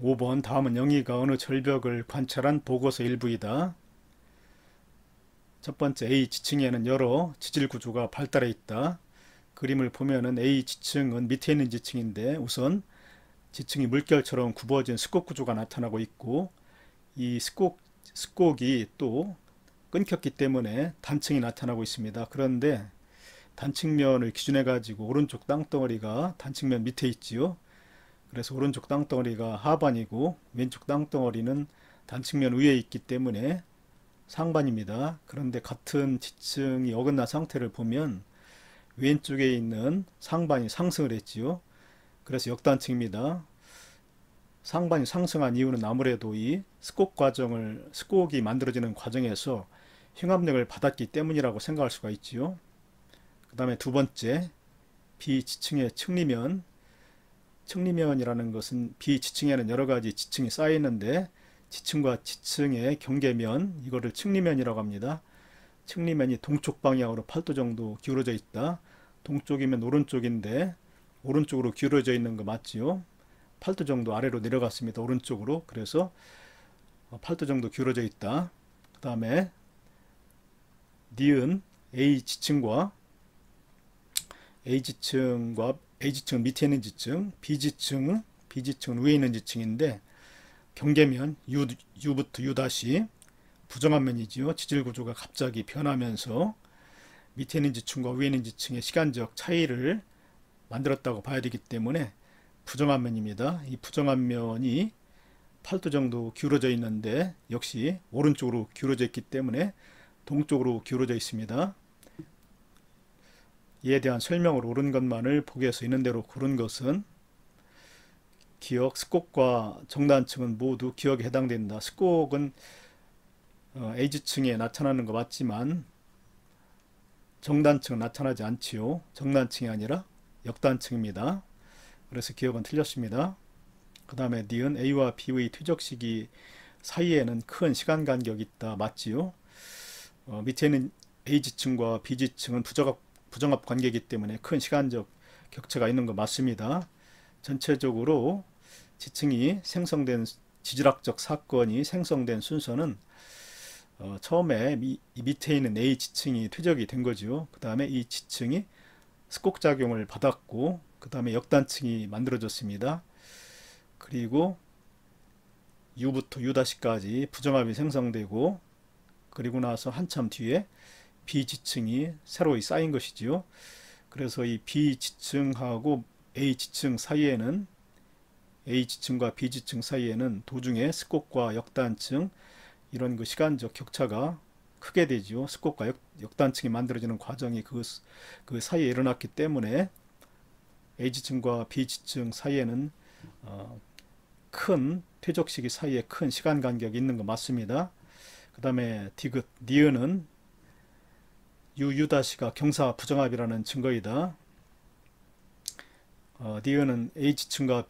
5번 다음은 영희가 어느 절벽을 관찰한 보고서 일부이다. 첫 번째 A 지층에는 여러 지질 구조가 발달해 있다. 그림을 보면은 A 지층은 밑에 있는 지층인데 우선 지층이 물결처럼 굽어진 습곡 구조가 나타나고 있고 이 습곡이 또 끊겼기 때문에 단층이 나타나고 있습니다. 그런데 단층면을 기준해 가지고 오른쪽 땅덩어리가 단층면 밑에 있지요. 그래서 오른쪽 땅덩어리가 하반이고 왼쪽 땅덩어리는 단층면 위에 있기 때문에 상반입니다. 그런데 같은 지층이 어긋난 상태를 보면 왼쪽에 있는 상반이 상승을 했지요. 그래서 역단층입니다. 상반이 상승한 이유는 아무래도 이 습곡이 만들어지는 과정에서 흉압력을 받았기 때문이라고 생각할 수가 있지요. 그 다음에 두 번째 비지층의 층리면이라는 것은 비지층에는 여러 가지 지층이 쌓여 있는데 지층과 지층의 경계면, 이거를 층리면이라고 합니다. 층리면이 동쪽 방향으로 8도 정도 기울어져 있다. 동쪽이면 오른쪽인데 오른쪽으로 기울어져 있는 거 맞지요? 8도 정도 아래로 내려갔습니다. 오른쪽으로. 그래서 8도 정도 기울어져 있다. 그 다음에 니은 A지층은 밑에 있는 지층, B지층은 위에 있는 지층인데 경계면 U부터 U 다시 부정한 면이지요. 지질 구조가 갑자기 변하면서 밑에 있는 지층과 위에 있는 지층의 시간적 차이를 만들었다고 봐야 되기 때문에 부정한 면입니다. 이 부정한 면이 8도 정도 기울어져 있는데 역시 오른쪽으로 기울어져 있기 때문에 동쪽으로 기울어져 있습니다. 이에 대한 설명을 옳은 것만을 보기에서 있는 대로 고른 것은 기역, 습곡과 정단층은 모두 기역에 해당된다. 습곡은 A지층에 나타나는 거 맞지만 정단층은 나타나지 않지요. 정단층이 아니라 역단층입니다. 그래서 기역은 틀렸습니다. 그 다음에 니은 A와 B의 퇴적 시기 사이에는 큰 시간 간격이 있다. 맞지요. 밑에는 A지층과 B지층은 부정합 관계이기 때문에 큰 시간적 격차가 있는 거 맞습니다. 전체적으로 지질학적 사건이 생성된 순서는 처음에 밑에 있는 A 지층이 퇴적이 된 거죠. 그 다음에 이 지층이 습곡작용을 받았고 그 다음에 역단층이 만들어졌습니다. 그리고 U부터 U-까지 부정합이 생성되고 그리고 나서 한참 뒤에 B지층이 새로 쌓인 것이지요. 그래서 이 B지층하고 A지층과 B지층 사이에는 도중에 습곡과 역단층 이런 그 시간적 격차가 크게 되죠. 습곡과 역단층이 만들어지는 과정이 그 사이에 일어났기 때문에 A지층과 B지층 사이에는 큰 퇴적 시기 사이에 큰 시간 간격이 있는 거 맞습니다. 그 다음에 디귿, 니은은 U-가 경사 부정합이라는 증거이다. 니은은 A지층과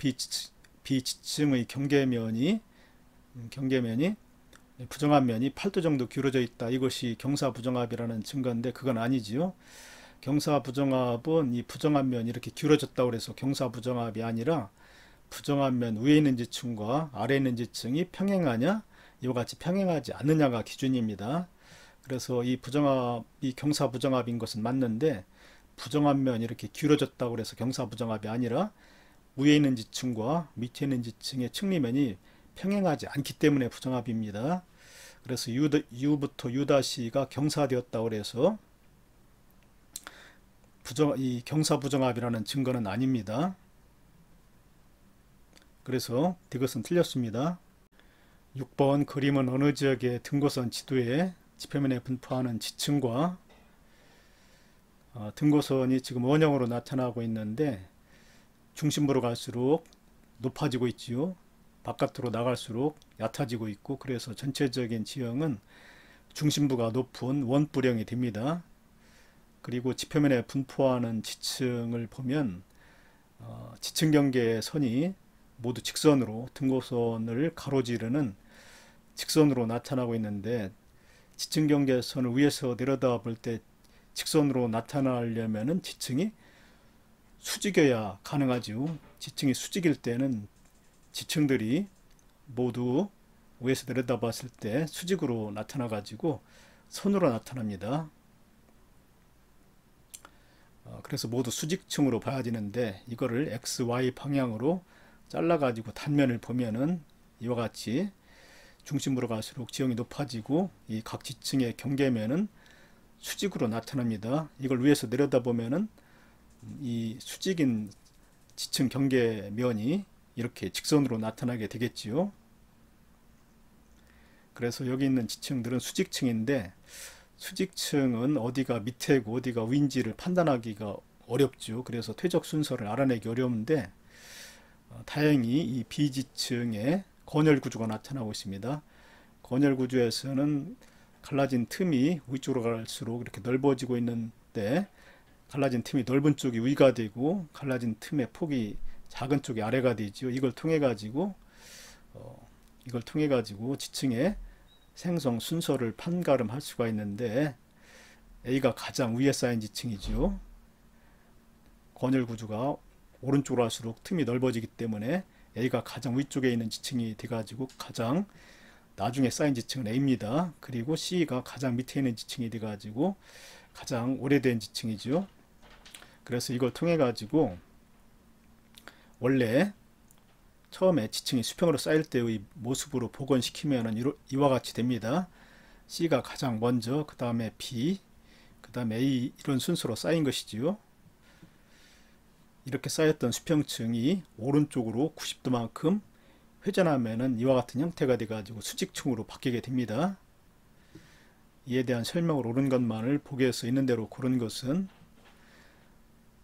B지층의 경계면이 부정한 면이 8도 정도 기울어져 있다. 이것이 경사 부정합이라는 증거인데 그건 아니지요. 경사 부정합은 이 부정한 면이 이렇게 기울어졌다고 해서 경사 부정합이 아니라 부정한 면 위에 있는 지층과 아래에 있는 지층이 평행하냐 이와 같이 평행하지 않느냐가 기준입니다. 그래서 이 경사 부정합인 것은 맞는데 부정한 면이 이렇게 기울어졌다고 해서 경사 부정합이 아니라 위에 있는 지층과 밑에 있는 지층의 층리면이 평행하지 않기 때문에 부정합입니다. 그래서 U부터 U-가 경사되었다고 해서 이 경사 부정합이라는 증거는 아닙니다. 그래서 이것은 틀렸습니다. 6번 그림은 어느 지역의 등고선 지도에 지표면에 분포하는 지층과 등고선이 지금 원형으로 나타나고 있는데 중심부로 갈수록 높아지고 있지요. 바깥으로 나갈수록 얕아지고 있고 그래서 전체적인 지형은 중심부가 높은 원뿔형이 됩니다. 그리고 지표면에 분포하는 지층을 보면 지층 경계의 선이 모두 직선으로 등고선을 가로지르는 직선으로 나타나고 있는데 지층 경계선을 위에서 내려다 볼 때 직선으로 나타나려면 지층이 수직여야 가능하죠. 지층이 수직일 때는 지층들이 모두 위에서 내려다 봤을 때 수직으로 나타나 가지고 선으로 나타납니다. 그래서 모두 수직층으로 봐야지는데 이거를 XY 방향으로 잘라 가지고 단면을 보면은 이와 같이 중심으로 갈수록 지형이 높아지고 이 각 지층의 경계면은 수직으로 나타납니다. 이걸 위에서 내려다보면은 이 수직인 지층 경계면이 이렇게 직선으로 나타나게 되겠지요. 그래서 여기 있는 지층들은 수직층인데 수직층은 어디가 밑에고 어디가 위인지를 판단하기가 어렵죠. 그래서 퇴적 순서를 알아내기 어려운데 다행히 이 B지층에 건열 구조가 나타나고 있습니다. 건열 구조에서는 갈라진 틈이 위쪽으로 갈수록 이렇게 넓어지고 있는데 갈라진 틈이 넓은 쪽이 위가 되고 갈라진 틈의 폭이 작은 쪽이 아래가 되죠. 이걸 통해 가지고 지층의 생성 순서를 판가름할 수가 있는데 A가 가장 위에 쌓인 지층이죠. 건열 구조가 오른쪽으로 갈수록 틈이 넓어지기 때문에 A가 가장 위쪽에 있는 지층이 돼가지고 가장 나중에 쌓인 지층은 A입니다. 그리고 C가 가장 밑에 있는 지층이 돼가지고 가장 오래된 지층이죠. 그래서 이걸 통해 가지고 원래 처음에 지층이 수평으로 쌓일 때의 모습으로 복원시키면 이와 같이 됩니다. C가 가장 먼저, 그 다음에 B, 그 다음에 A, 이런 순서로 쌓인 것이지요. 이렇게 쌓였던 수평층이 오른쪽으로 90도만큼 회전하면은 이와 같은 형태가 돼가지고 수직층으로 바뀌게 됩니다. 이에 대한 설명을 옳은 것만을 보기에서 있는 대로 고른 것은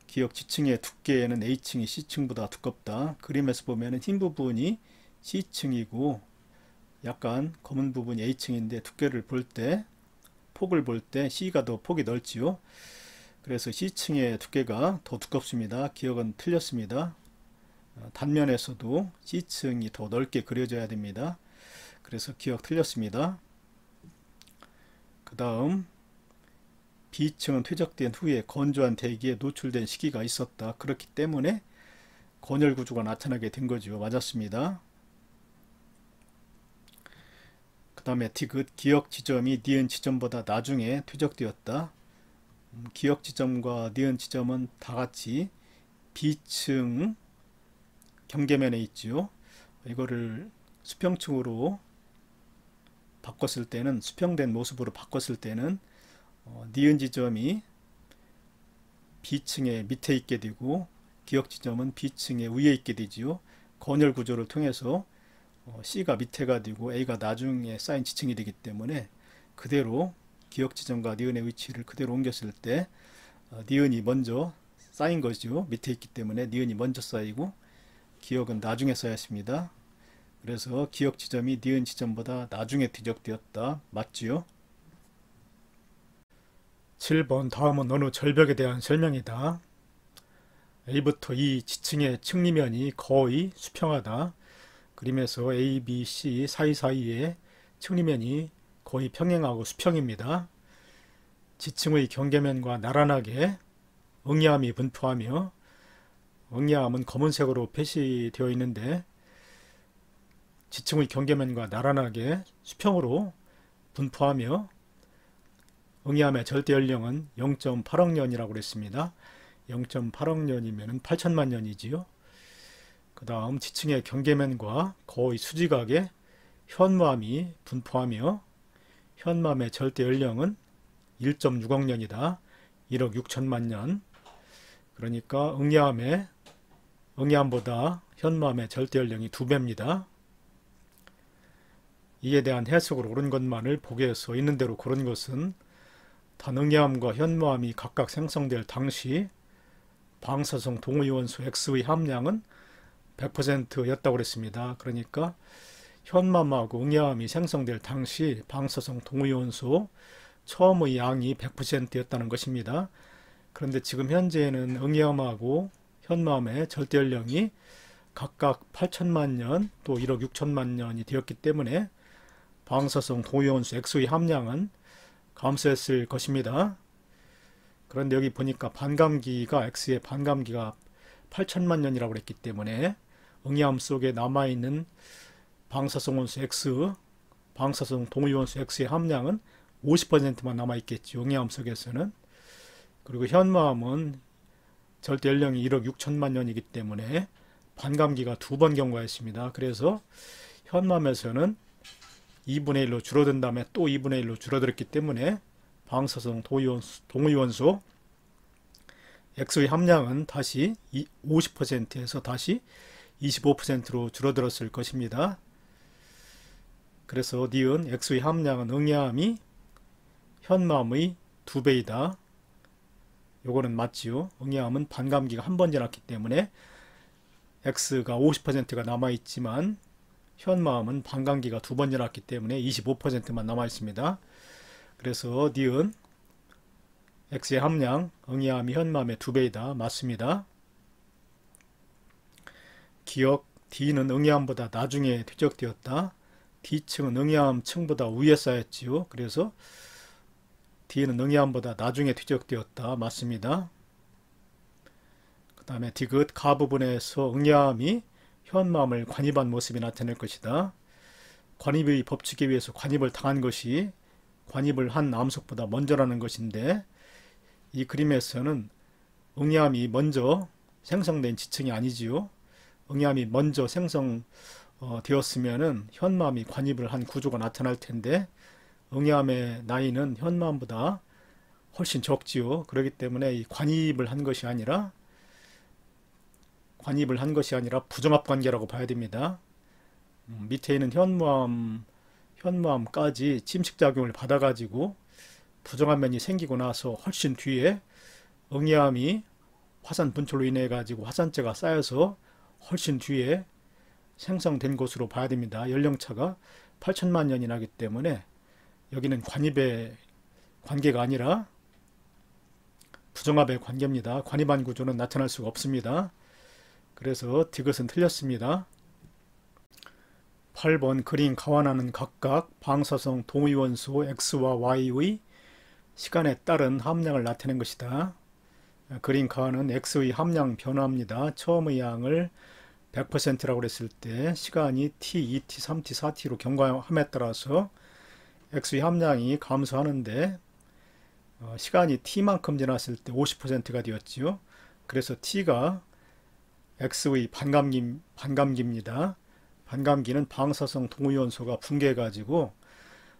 기역 지층의 두께에는 A층이 C층보다 두껍다. 그림에서 보면은 흰 부분이 C층이고 약간 검은 부분이 A층인데 두께를 볼 때, 폭을 볼 때 C가 더 폭이 넓지요. 그래서 C층의 두께가 더 두껍습니다. 기역은 틀렸습니다. 단면에서도 C층이 더 넓게 그려져야 됩니다. 그래서 기역 틀렸습니다. 그 다음 B층은 퇴적된 후에 건조한 대기에 노출된 시기가 있었다. 그렇기 때문에 건열 구조가 나타나게 된 거죠. 맞았습니다. 그 다음에 디귿, 기역 지점이 니은 지점보다 나중에 퇴적되었다. 기역 지점과 니은 지점은 다같이 B층 경계면에 있죠. 이거를 수평층으로 바꿨을 때는, 수평된 모습으로 바꿨을 때는 니은 지점이 B층의 밑에 있게 되고 기역 지점은 B층의 위에 있게 되지요. 건열 구조를 통해서 C가 밑에가 되고 A가 나중에 쌓인 지층이 되기 때문에 그대로 기역 지점과 니은의 위치를 그대로 옮겼을 때 니은이 먼저 쌓인 거죠. 밑에 있기 때문에 니은이 먼저 쌓이고 기역은 나중에 쌓였습니다. 그래서 기역 지점이 니은 지점보다 나중에 퇴적되었다. 맞지요? 7번 다음은 어느 절벽에 대한 설명이다. A부터 E 지층의 층리면이 거의 수평하다. 그림에서 A, B, C 사이사이에 층리면이 거의 평행하고 수평입니다. 지층의 경계면과 나란하게 응야암이 분포하며, 응야암은 검은색으로 표시되어 있는데 지층의 경계면과 나란하게 수평으로 분포하며 응야암의 절대 연령은 0.8억 년이라고 그랬습니다. 0.8억 년이면 8천만 년이지요. 그 다음 지층의 경계면과 거의 수직하게 현무암이 분포하며 현무암의 절대 연령은 1.6억 년이다. 1억 6천만 년. 그러니까 응야암보다 현무암의 절대 연령이 2배입니다. 이에 대한 해석을 옳은 것만을 보기에서 있는 대로 고른 것은 단응야암과 현무암이 각각 생성될 당시 방사성 동위원소 X의 함량은 100%였다고 그랬습니다. 그러니까 현무암하고 응야암이 생성될 당시 방사성 동위원소 처음의 양이 100%였다는 것입니다. 그런데 지금 현재는 응야암하고 현무암의 절대 연령이 각각 8천만 년 또 1억 6천만 년이 되었기 때문에 방사성 동위원소 X의 함량은 감소했을 것입니다. 그런데 여기 보니까 반감기가 X의 반감기가 8천만 년이라고 했기 때문에 응야암 속에 남아있는 방사성 원소 X, 방사성 동위원소 X의 함량은 50%만 남아있겠죠. 응애암 속에서는. 그리고 현무암은 절대 연령이 1억 6천만 년이기 때문에 반감기가 2번 경과했습니다. 그래서 현무암에서는 2분의 1로 줄어든 다음에 또 2분의 1로 줄어들었기 때문에 방사성 동위원소 X의 함량은 다시 50%에서 다시 25%로 줄어들었을 것입니다. 그래서 니은 X의 함량은 응애암이 현무암의 2배이다. 요거는 맞지요. 응애암은 반감기가 한 번 지났기 때문에 X가 50%가 남아있지만 현무암은 반감기가 2번 지났기 때문에 25%만 남아있습니다. 그래서 니은 X의 함량 응애암이 현무암의 2배이다. 맞습니다. 기억 D는 응애암보다 나중에 퇴적되었다. D층은 응애암층보다 위에 쌓였지요. 그래서 D는 응애암보다 나중에 퇴적되었다. 맞습니다. 그 다음에 디귿 가 부분에서 응애암이 현무암을 관입한 모습이 나타날 것이다. 관입의 법칙에 의해서 관입을 당한 것이 관입을 한 암석보다 먼저라는 것인데 이 그림에서는 응애암이 먼저 생성된 지층이 아니지요. 응애암이 먼저 생성되었으면은 현무암이 관입을 한 구조가 나타날 텐데 응애암의 나이는 현무암보다 훨씬 적지요. 그렇기 때문에 이 관입을 한 것이 아니라 부정합 관계라고 봐야 됩니다. 밑에 있는 현무암까지 침식작용을 받아가지고 부정한 면이 생기고 나서 훨씬 뒤에 응애암이 화산 분출로 인해 가지고 화산재가 쌓여서 훨씬 뒤에 생성된 것으로 봐야 됩니다. 연령차가 8천만 년이 나기 때문에 여기는 관입의 관계가 아니라 부정합의 관계입니다. 관입한 구조는 나타날 수가 없습니다. 그래서 디귿은 틀렸습니다. 8번 그림 가완하는 각각 방사성 동위원소 X와 Y의 시간에 따른 함량을 나타낸 것이다. 그림 가완은 X의 함량 변화입니다. 처음의 양을 100%라고 했을 때 시간이 t, 2t, 3t, 4t로 경과함에 따라서 X의 함량이 감소하는데 시간이 t만큼 지났을 때 50%가 되었지요. 그래서 t가 X의 반감기입니다. 반감기는 방사성 동위원소가 붕괴해가지고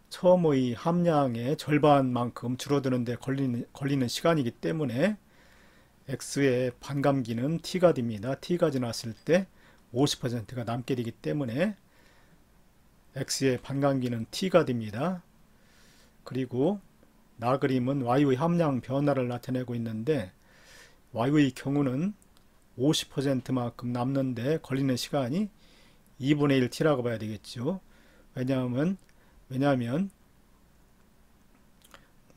처음의 함량의 절반만큼 줄어드는데 걸리는 시간이기 때문에 X의 반감기는 T가 됩니다. T가 지났을 때 50%가 남게 되기 때문에 X의 반감기는 T가 됩니다. 그리고 나그림은 Y의 함량 변화를 나타내고 있는데 Y의 경우는 50%만큼 남는데 걸리는 시간이 2분의 1t라고 봐야 되겠죠. 왜냐하면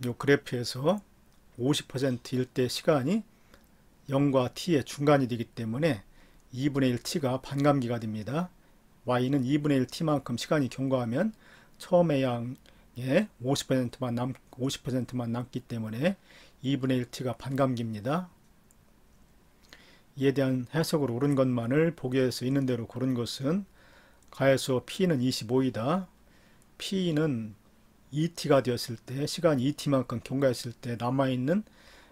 이 그래프에서 50%일 때 시간이 0과 t의 중간이 되기 때문에 2분의 1t가 반감기가 됩니다. y는 2분의 1t만큼 시간이 경과하면 처음의 양의 50%만 남기 때문에 2분의 1t가 반감기입니다. 이에 대한 해석을 옳은 것만을 보기에서 있는 대로 고른 것은 가에서 P는 25이다. P는 2t가 되었을 때 시간 2t만큼 경과했을 때 남아있는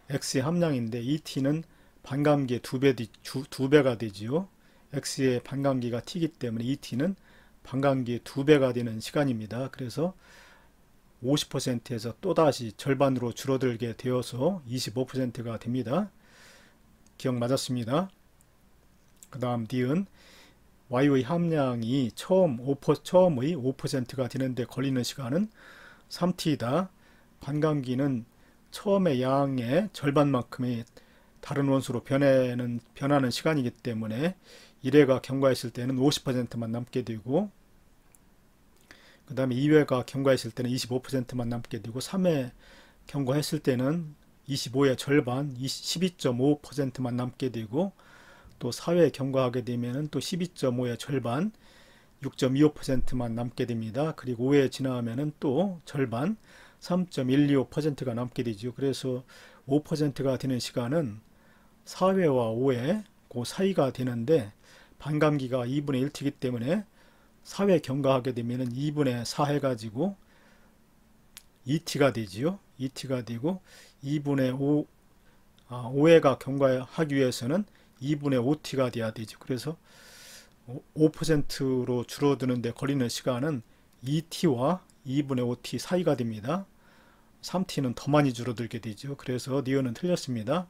X의 함량인데 2t는 반감기의 2배가 되지요. X의 반감기가 T이기 때문에 2t는 반감기의 2배가 되는 시간입니다. 그래서 50%에서 또다시 절반으로 줄어들게 되어서 25%가 됩니다. 기억 맞았습니다. 그 다음 D은 Y의 함량이 처음의 5%가 되는데 걸리는 시간은 3t이다. 반감기는 처음의 양의 절반만큼의 다른 원소로 변하는 시간이기 때문에 1회가 경과했을 때는 50%만 남게 되고 그 다음에 2회가 경과했을 때는 25%만 남게 되고 3회 경과했을 때는 25의 절반 12.5%만 남게 되고 또 4회 경과하게 되면 또 12.5의 절반 6.25%만 남게 됩니다. 그리고 5회 지나면 또 절반 3.125%가 남게 되죠. 그래서 5%가 되는 시간은 4회와 5회 그 사이가 되는데 반감기가 2분의 1t이기 때문에 4회 경과하게 되면은 2분의 4 해가지고 2t가 되지요. 2t가 되고 2분의 5, 5회가 경과하기 위해서는 2분의 5t가 돼야 되죠. 그래서 5%로 줄어드는데 걸리는 시간은 2t와 2분의 5t 사이가 됩니다. 3t는 더 많이 줄어들게 되죠. 그래서 니은은 틀렸습니다.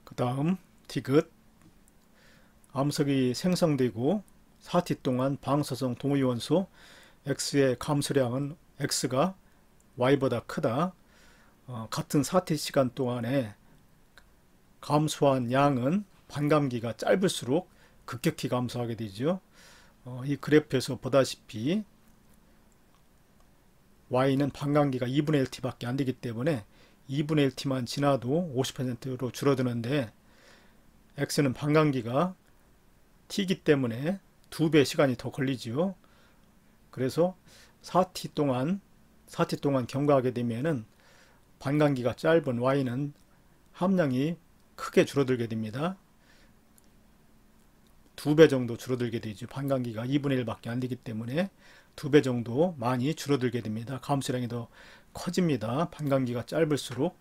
그 다음 디귿. 암석이 생성되고 4t 동안 방사성 동위원소 x의 감소량은 x가 y보다 크다. 같은 4t 시간 동안에 감소한 양은 반감기가 짧을수록 급격히 감소하게 되죠. 이 그래프에서 보다시피 y는 반감기가 2분의 1t밖에 안 되기 때문에 2분의 1t만 지나도 50%로 줄어드는데 x는 반감기가 t이기 때문에 2배 시간이 더 걸리지요. 그래서 4t 동안 경과하게 되면은 반감기가 짧은 y는 함량이 크게 줄어들게 됩니다. 2배 정도 줄어들게 되죠. 반감기가 2분의 1밖에 안 되기 때문에 2배 정도 많이 줄어들게 됩니다. 감소량이 더 커집니다. 반감기가 짧을수록.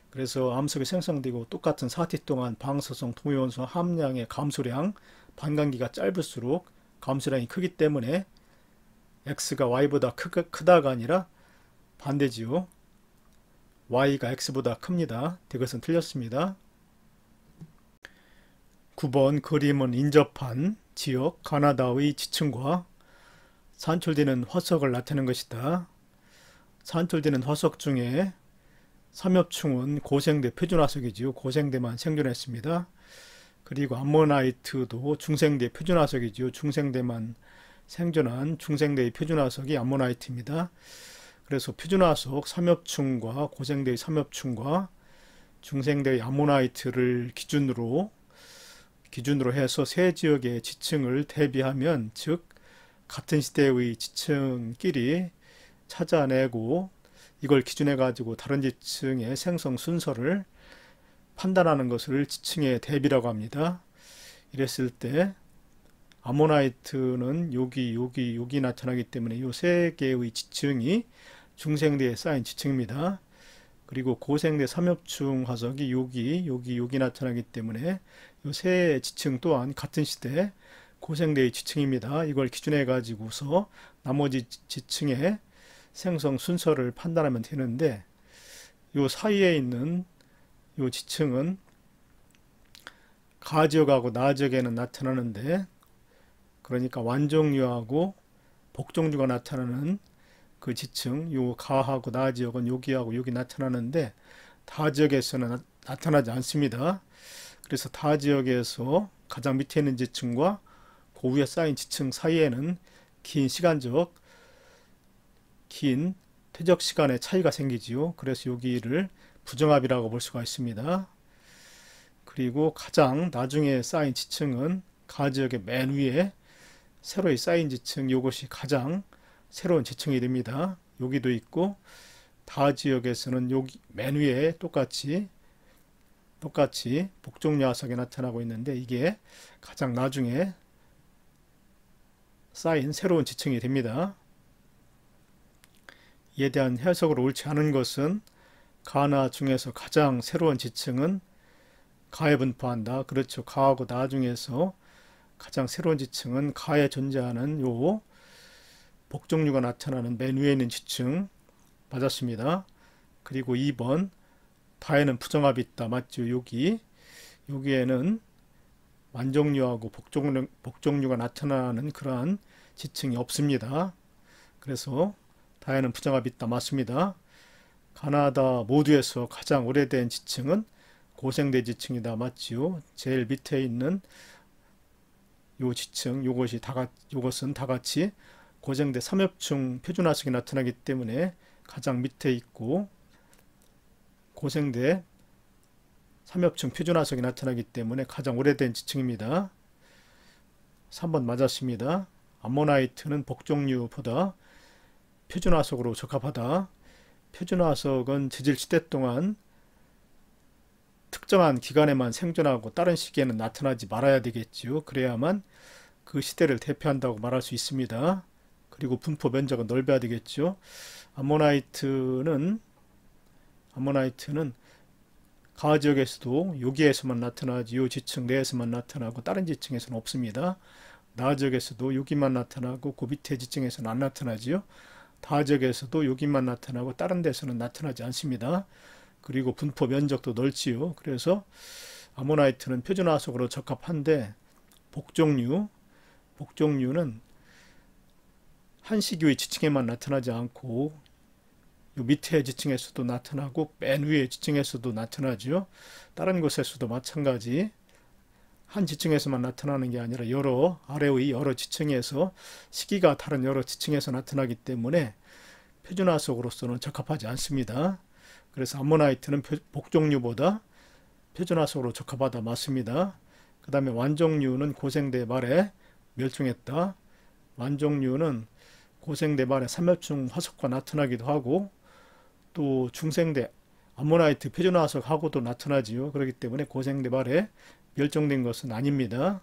그래서 암석이 생성되고 똑같은 4t 동안 방사성 동위원소 함량의 감소량, 반감기가 짧을수록 감소량이 크기 때문에 x가 y보다 크다가 아니라 반대지요. y가 x보다 큽니다. 이것은 틀렸습니다. 9번 그림은 인접한 지역 가나다의 지층과 산출되는 화석을 나타내는 것이다. 산출되는 화석 중에 삼엽충은 고생대 표준화석이지요. 고생대만 생존했습니다. 그리고 암모나이트도 중생대 표준화석이지요. 중생대만 생존한 중생대의 표준화석이 암모나이트입니다. 그래서 표준화석 삼엽충과 고생대의 삼엽충과 중생대의 암모나이트를 기준으로 해서 세 지역의 지층을 대비하면, 즉 같은 시대의 지층끼리 찾아내고 이걸 기준해 가지고 다른 지층의 생성 순서를 판단하는 것을 지층의 대비라고 합니다. 이랬을 때 아모나이트는 여기 나타나기 때문에 이 세 개의 지층이 중생대에 쌓인 지층입니다. 그리고 고생대 삼엽충 화석이 여기 나타나기 때문에 이 세 지층 또한 같은 시대 고생대의 지층입니다. 이걸 기준해 가지고서 나머지 지층의 생성 순서를 판단하면 되는데, 이 사이에 있는 이 지층은 가지역하고 나지역에는 나타나는데, 그러니까 완종류하고 복종류가 나타나는 그 지층, 요 가하고 나지역은 여기하고 여기 나타나는데 다지역에서는 나타나지 않습니다. 그래서 다지역에서 가장 밑에 있는 지층과 그 위에 쌓인 지층 사이에는 긴 퇴적 시간의 차이가 생기지요. 그래서 여기를 부정합이라고 볼 수가 있습니다. 그리고 가장 나중에 쌓인 지층은 가지역의 맨 위에 새로이 쌓인 지층, 이것이 가장 새로운 지층이 됩니다. 여기도 있고 다지역에서는 여기 맨 위에 똑같이 복종류 화석이 나타나고 있는데 이게 가장 나중에 쌓인 새로운 지층이 됩니다. 이에 대한 해석으로 옳지 않은 것은 가나 중에서 가장 새로운 지층은 가에 분포한다. 그렇죠. 가하고 나 중에서 가장 새로운 지층은 가에 존재하는 요 복종류가 나타나는 맨 위에 있는 지층 맞았습니다. 그리고 2번 다에는 부정합이 있다. 맞죠? 여기에는 완종류하고 복종류가 나타나는 그러한 지층이 없습니다. 그래서 다에는 부정합이 있다. 맞습니다. 가나다 모두에서 가장 오래된 지층은 고생대 지층이다. 맞지요? 제일 밑에 있는 요 지층, 요것은 다 같이 고생대 삼엽충 표준화석이 나타나기 때문에 가장 밑에 있고, 고생대 삼엽충 표준화석이 나타나기 때문에 가장 오래된 지층입니다. 3번 맞았습니다. 암모나이트는 복종류보다 표준화석으로 적합하다. 표준화석은 지질시대 동안 특정한 기간에만 생존하고 다른 시기에는 나타나지 말아야 되겠지요. 그래야만 그 시대를 대표한다고 말할 수 있습니다. 그리고 분포 면적은 넓어야 되겠죠. 암모나이트는 가화 지역에서도 여기에서만 나타나지 요 지층 내에서만 나타나고 다른 지층에서는 없습니다. 나화 지역에서도 여기만 나타나고 그 밑에 지층에서는 안 나타나지요. 다화 지역에서도 여기만 나타나고 다른 데서는 나타나지 않습니다. 그리고 분포 면적도 넓지요. 그래서 아모나이트는 표준화석으로 적합한데 복종류는 한 시기의 지층에만 나타나지 않고 요 밑에 지층에서도 나타나고 맨 위에 지층에서도 나타나죠. 다른 곳에서도 마찬가지 한 지층에서만 나타나는 게 아니라 아래의 여러 지층에서 시기가 다른 여러 지층에서 나타나기 때문에 표준화석으로서는 적합하지 않습니다. 그래서 암모나이트는 복종류보다 표준화석으로 적합하다 맞습니다. 그 다음에 완종류는 고생대 말에 멸종했다. 완종류는 고생대 말에 삼엽중 화석과 나타나기도 하고 또 중생대 암모나이트 표준화석하고도 나타나지요. 그렇기 때문에 고생대 말에 멸종된 것은 아닙니다.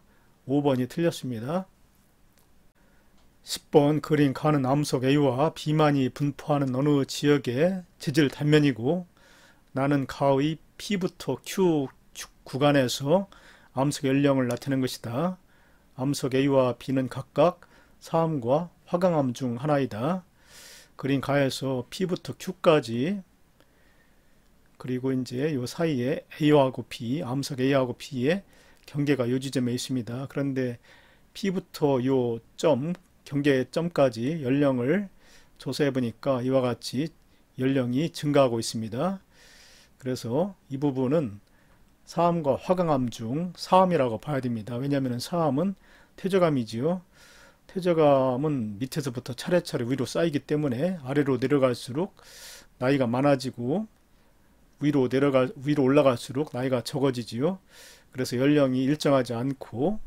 5번이 틀렸습니다. 10번 그린 가는 암석 A와 B만이 분포하는 어느 지역의 지질 단면이고 나는 가의 P부터 Q 구간에서 암석 연령을 나타낸 것이다. 암석 A와 B는 각각 사암과 화강암 중 하나이다. 그린 가에서 P부터 Q까지 그리고 이제 요 사이에 A하고 B, 암석 A하고 B의 경계가 요 지점에 있습니다. 그런데 P부터 요 경계점까지 연령을 조사해 보니까 이와 같이 연령이 증가하고 있습니다. 그래서 이 부분은 사암과 화강암 중 사암이라고 봐야 됩니다. 왜냐하면 사암은 퇴적암이지요. 퇴적암은 밑에서부터 차례차례 위로 쌓이기 때문에 아래로 내려갈수록 나이가 많아지고 위로 올라갈수록 나이가 적어지지요. 그래서 연령이 일정하지 않고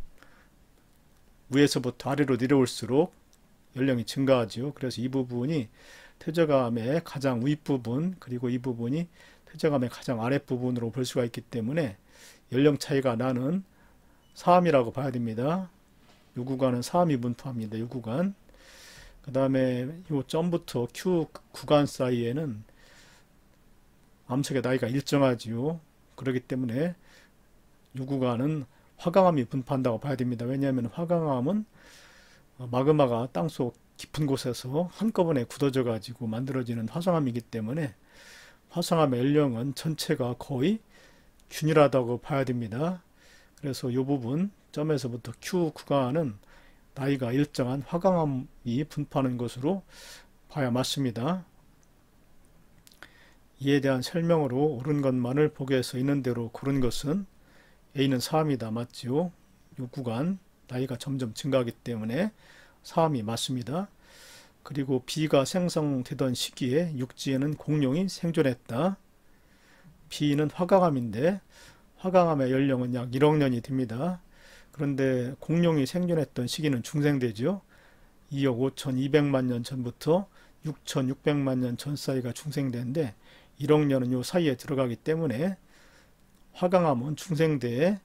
위에서부터 아래로 내려올수록 연령이 증가하지요. 그래서 이 부분이 퇴적암의 가장 윗부분 그리고 이 부분이 퇴적암의 가장 아랫부분으로 볼 수가 있기 때문에 연령 차이가 나는 사암이라고 봐야 됩니다. 이 구간은 사암이 분포합니다. 이 구간. 그 다음에 이 점부터 Q 구간 사이에는 암석의 나이가 일정하지요. 그렇기 때문에 이 구간은 화강암이 분포한다고 봐야 됩니다. 왜냐하면 화강암은 마그마가 땅속 깊은 곳에서 한꺼번에 굳어져 가지고 만들어지는 화성암이기 때문에 화성암의 연령은 전체가 거의 균일하다고 봐야 됩니다. 그래서 이 부분 점에서부터 Q 구간은 나이가 일정한 화강암이 분포하는 것으로 봐야 맞습니다. 이에 대한 설명으로 옳은 것만을 보기에서 있는 대로 고른 것은 A는 사암이다 맞지요. 이 구간 나이가 점점 증가하기 때문에 사암이 맞습니다. 그리고 B가 생성되던 시기에 육지에는 공룡이 생존했다. B는 화강암인데 화강암의 연령은 약 1억 년이 됩니다. 그런데 공룡이 생존했던 시기는 중생대죠. 2억 5,200만 년 전부터 6,600만 년 전 사이가 중생대인데 1억 년은 요 사이에 들어가기 때문에 화강암은 중생대에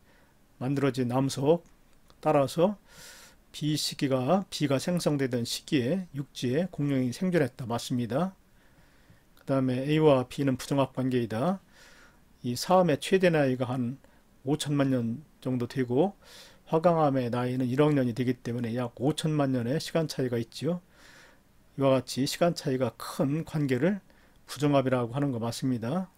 만들어진 암석 따라서 B가 생성되던 시기에 육지에 공룡이 생존했다 맞습니다. 그 다음에 A와 B는 부정합 관계이다. 이 사암의 최대 나이가 한 5천만 년 정도 되고 화강암의 나이는 1억 년이 되기 때문에 약 5천만 년의 시간 차이가 있지요. 이와 같이 시간 차이가 큰 관계를 부정합이라고 하는 거 맞습니다.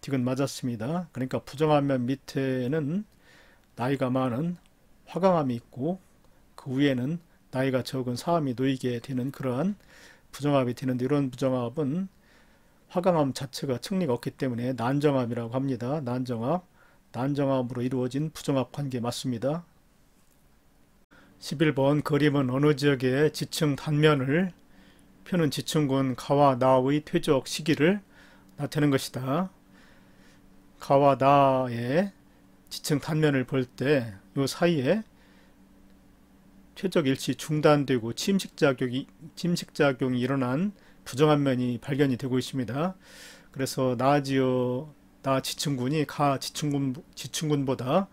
딕은 맞았습니다. 그러니까 부정합면 밑에는 나이가 많은 화강암이 있고 그 위에는 나이가 적은 사암이 놓이게 되는 그러한 부정합이 되는데 이런 부정합은 화강암 자체가 층리가 없기 때문에 난정암이라고 합니다. 난정암으로 이루어진 부정합 관계 맞습니다. 11번 그림은 어느 지역의 지층 단면을 표는 지층군 가와 나의 퇴적 시기를 나타내는 것이다. 가와 나의 지층 단면을 볼 때 이 사이에 퇴적 일시 중단되고 침식작용이 일어난 부정한 면이 발견이 되고 있습니다. 그래서 나지역 나 지층군이 가 지층군보다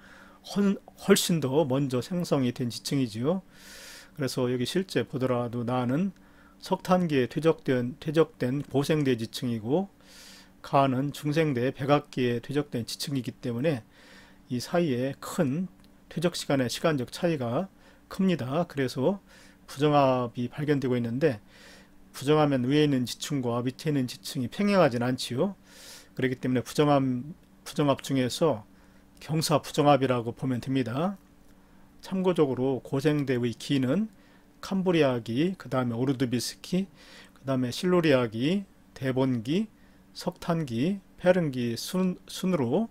훨씬 더 먼저 생성이 된 지층이지요. 그래서 여기 실제 보더라도 나는 석탄기에 퇴적된 고생대 지층이고 가는 중생대 백악기에 퇴적된 지층이기 때문에 이 사이에 큰 퇴적 시간의 시간적 차이가 큽니다. 그래서 부정합이 발견되고 있는데 부정하면 위에 있는 지층과 밑에 있는 지층이 평행하진 않지요. 그렇기 때문에 부정합 중에서 경사 부정합이라고 보면 됩니다. 참고적으로 고생대의 기는 캄브리아기, 그 다음에 오르드비스키, 그 다음에 실루리아기, 대본기, 석탄기, 페른기 순으로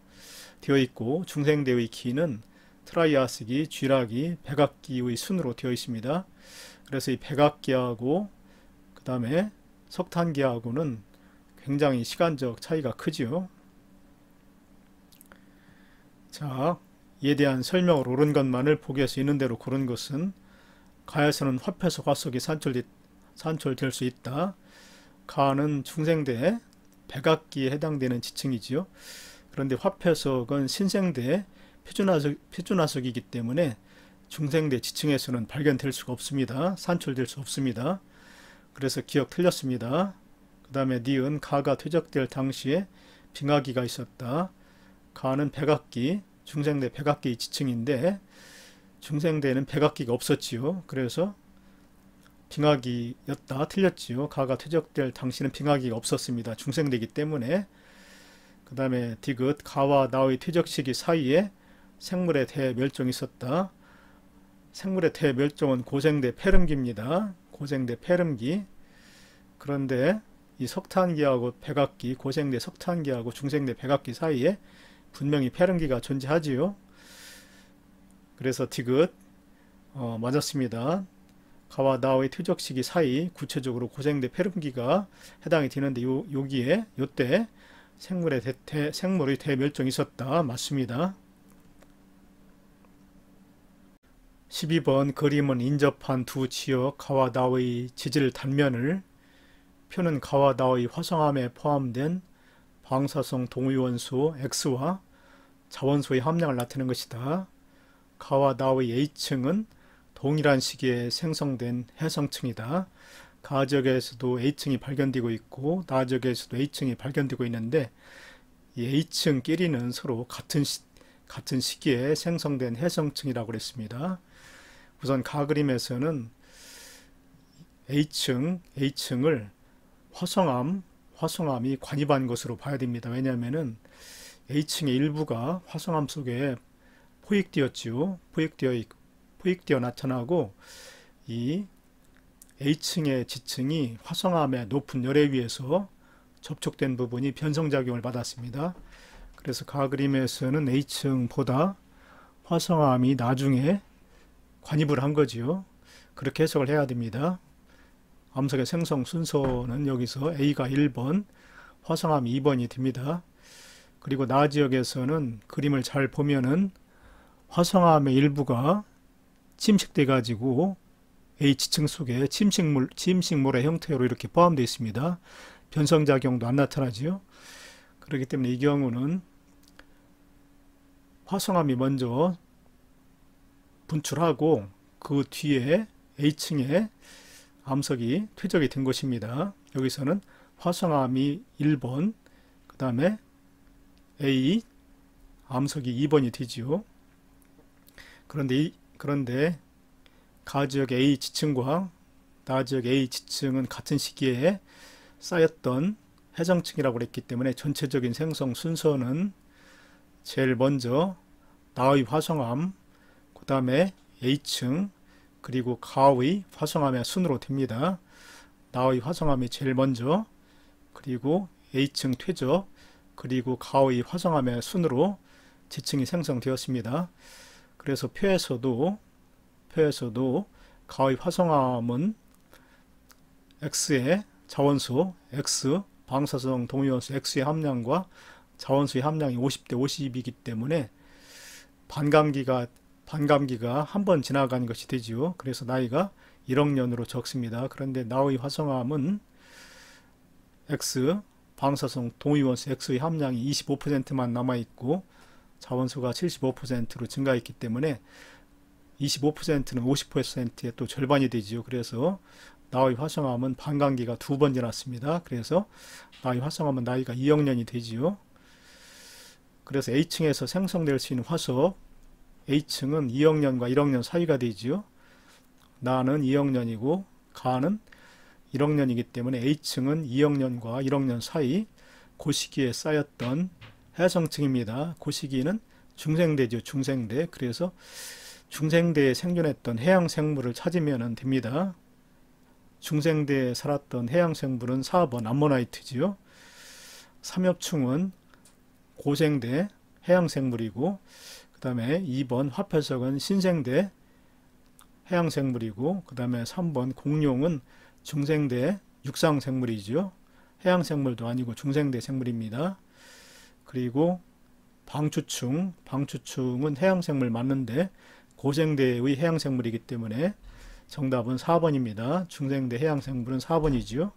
되어 있고 중생대의 기는 트라이아스기, 쥐라기, 백악기의 순으로 되어 있습니다. 그래서 이 백악기하고 그 다음에 석탄기하고는 굉장히 시간적 차이가 크지요. 자, 이에 대한 설명을 옳은 것만을 보기에서 있는 대로 고른 것은 가에서는 화폐석 화석이 산출될 수 있다. 가는 중생대 백악기에 해당되는 지층이지요. 그런데 화폐석은 신생대 표준화석이기 때문에 중생대 지층에서는 발견될 수가 없습니다. 산출될 수 없습니다. 그래서 기억 틀렸습니다. 그 다음에 니은 가가 퇴적될 당시에 빙하기가 있었다. 가는 백악기, 중생대 백악기 지층인데 중생대에는 백악기가 없었지요. 그래서 빙하기였다. 틀렸지요. 가가 퇴적될 당시는 빙하기가 없었습니다. 중생대이기 때문에. 그 다음에 디귿 가와 나의 퇴적 시기 사이에 생물의 대멸종이 있었다. 생물의 대멸종은 고생대 폐름기입니다. 고생대 폐름기. 그런데 이 석탄기하고 백악기, 고생대 석탄기하고 중생대 백악기 사이에 분명히 폐름기가 존재하지요. 그래서 디귿 맞았습니다. 가와 나의 퇴적 시기 사이 구체적으로 고생대 폐름기가 해당이 되는데 여기에 요때 생물의 대멸종이 있었다. 맞습니다. 12번 그림은 인접한 두 지역 가와 나의 지질 단면을 표는 가와 나의 화성암에 포함된 방사성 동위원소 X와 자원소의 함량을 나타내는 것이다. 가와 나의 A층은 동일한 시기에 생성된 해성층이다. 가 지역에서도 A층이 발견되고 있고 나 지역에서도 A층이 발견되고 있는데 이 A층끼리는 서로 같은 시기에 생성된 해성층이라고 그랬습니다. 우선 가 그림에서는 A층을 화성암이 관입한 것으로 봐야 됩니다. 왜냐하면은 A층의 일부가 화성암 속에 포획되었지요. 포획되어 나타나고 이 A층의 지층이 화성암의 높은 열에 의해서 접촉된 부분이 변성작용을 받았습니다. 그래서 가 그림에서는 A층보다 화성암이 나중에 관입을 한 거지요. 그렇게 해석을 해야 됩니다. 암석의 생성 순서는 여기서 A가 1번, 화성암이 2번이 됩니다. 그리고 나 지역에서는 그림을 잘 보면은 화성암의 일부가 침식돼 가지고 A 지층 속에 침식물의 형태로 이렇게 포함되어 있습니다. 변성작용도 안 나타나지요. 그렇기 때문에 이 경우는 화성암이 먼저 분출하고 그 뒤에 A층에 암석이 퇴적이 된 것입니다. 여기서는 화성암이 1번, 그 다음에 A 암석이 2번이 되지요. 그런데 가 지역 A 지층과 나 지역 A 지층은 같은 시기에 쌓였던 해성층이라고 그랬기 때문에 전체적인 생성 순서는 제일 먼저 나의 화성암, 그 다음에 A층, 그리고 가의 화성암의 순으로 됩니다. 나의 화성암이 제일 먼저, 그리고 A층 퇴적, 그리고 가의 화성암의 순으로 지층이 생성되었습니다. 그래서 표에서도 가의 화성암은 X의 자원수 X, 방사성 동위원수 X의 함량과 자원수의 함량이 50대 50이기 때문에 반감기가 한 번 지나간 것이 되지요. 그래서 나이가 1억 년으로 적습니다. 그런데 나의 화성암은 X, 방사성 동위원소 X의 함량이 25%만 남아있고 자원수가 75%로 증가했기 때문에 25%는 50%의 또 절반이 되지요. 그래서 나의 활성화하면 반감기가 2번 지났습니다. 그래서 나의 활성화하면 나이가 2억 년이 되지요. 그래서 A층에서 생성될 수 있는 화석 A층은 2억 년과 1억 년 사이가 되지요. 나는 2억 년이고 가는 1억 년이기 때문에 A층은 2억 년과 1억 년 사이 그 시기에 쌓였던 해성층입니다. 그 시기는 중생대죠. 중생대. 그래서 중생대에 생존했던 해양생물을 찾으면 됩니다. 중생대에 살았던 해양생물은 4번 암모나이트지요. 삼엽충은 고생대 해양생물이고 그 다음에 2번 화폐석은 신생대 해양생물이고 그 다음에 3번 공룡은 중생대 육상생물이죠. 해양생물도 아니고 중생대 생물입니다. 그리고 방추충은 해양생물 맞는데 고생대의 해양생물이기 때문에 정답은 4번입니다. 중생대 해양생물은 4번이지요.